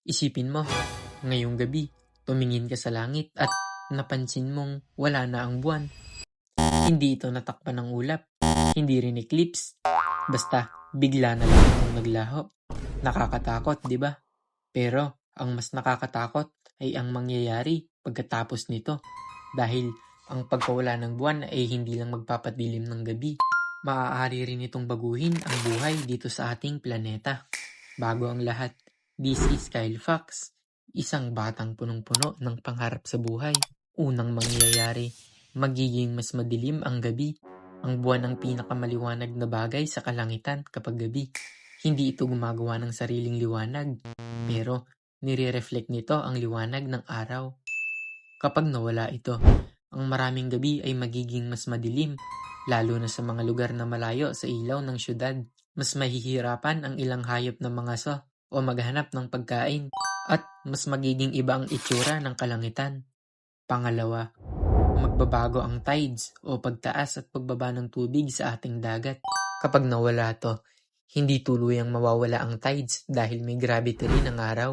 Isipin mo, ngayong gabi, tumingin ka sa langit at napansin mong wala na ang buwan. Hindi ito natakpan ng ulap, hindi rin eclipse, basta bigla na lang itong naglaho. Nakakatakot, di ba? Pero ang mas nakakatakot ay ang mangyayari pagkatapos nito. Dahil ang pagkawala ng buwan ay hindi lang magpapadilim ng gabi. Maaari rin itong baguhin ang buhay dito sa ating planeta. Bago ang lahat, this is Kyle Fox, isang batang punong-puno ng pangarap sa buhay. Unang mangyayari, magiging mas madilim ang gabi. Ang buwan ang pinakamaliwanag na bagay sa kalangitan kapag gabi. Hindi ito gumagawa ng sariling liwanag, pero nire-reflect nito ang liwanag ng araw. Kapag nawala ito, ang maraming gabi ay magiging mas madilim, lalo na sa mga lugar na malayo sa ilaw ng syudad. Mas mahihirapan ang ilang hayop na mangaso o maghanap ng pagkain, at mas magiging iba ang itsura ng kalangitan. Pangalawa, magbabago ang tides o pagtaas at pagbaba ng tubig sa ating dagat. Kapag nawala to, hindi tuluyang mawawala ang tides dahil may gravity rin ang araw.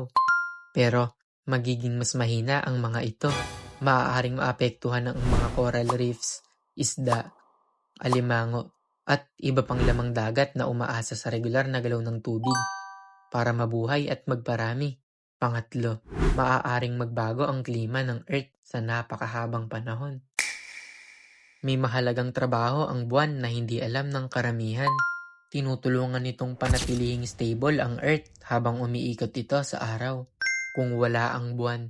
Pero magiging mas mahina ang mga ito. Maaaring maapektuhan ang mga coral reefs, isda, alimango, at iba pang lamang dagat na umaasa sa regular na galaw ng tubig para mabuhay at magparami. Pangatlo, maaaring magbago ang klima ng Earth sa napakahabang panahon. May mahalagang trabaho ang buwan na hindi alam ng karamihan. Tinutulungan nitong panatilihing stable ang Earth habang umiikot ito sa araw. Kung wala ang buwan,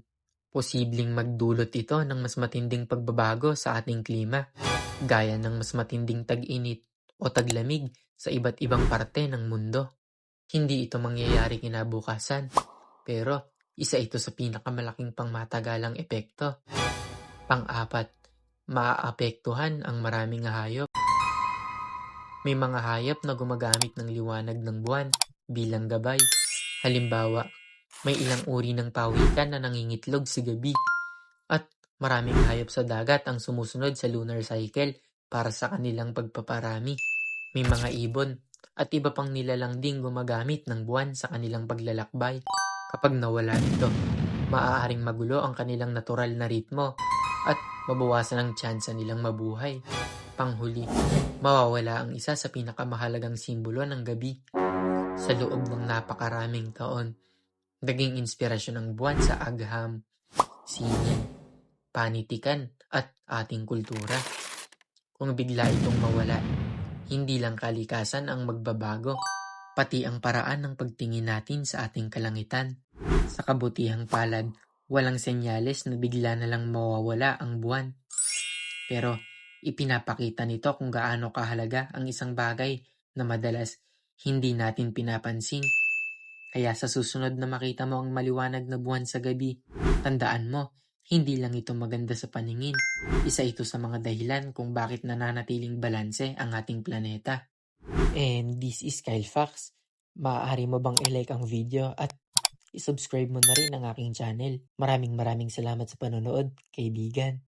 posibleng magdulot ito ng mas matinding pagbabago sa ating klima, gaya ng mas matinding tag-init o taglamig sa iba't ibang parte ng mundo. Hindi ito mangyayari kinabukasan, pero isa ito sa pinakamalaking pangmatagalang epekto. Pang-apat, maaapektuhan ang maraming hayop. May mga hayop na gumagamit ng liwanag ng buwan bilang gabay. Halimbawa, may ilang uri ng pawikan na nangingitlog sa gabi, at maraming hayop sa dagat ang sumusunod sa lunar cycle para sa kanilang pagpaparami. May mga ibon at iba pang nilalang ding gumagamit ng buwan sa kanilang paglalakbay. Kapag nawala ito, maaaring magulo ang kanilang natural na ritmo at mabawasan ang tsansa nilang mabuhay. Panghuli, mawawala ang isa sa pinakamahalagang simbolo ng gabi. Sa loob ng napakaraming taon, naging inspirasyon ang buwan sa agham, sining, panitikan at ating kultura. Kung bigla itong mawala, hindi lang kalikasan ang magbabago, pati ang paraan ng pagtingin natin sa ating kalangitan. Sa kabutihang palad, walang senyales na bigla na lang mawawala ang buwan. Pero ipinapakita nito kung gaano kahalaga ang isang bagay na madalas hindi natin pinapansin. Kaya sa susunod na makita mo ang maliwanag na buwan sa gabi, tandaan mo, hindi lang ito maganda sa paningin. Isa ito sa mga dahilan kung bakit nananatiling balanse ang ating planeta. And this is Kyle Fox. Maaari mo bang i-like ang video at i-subscribe mo na rin ang aking channel. Maraming salamat sa panonood, kaibigan.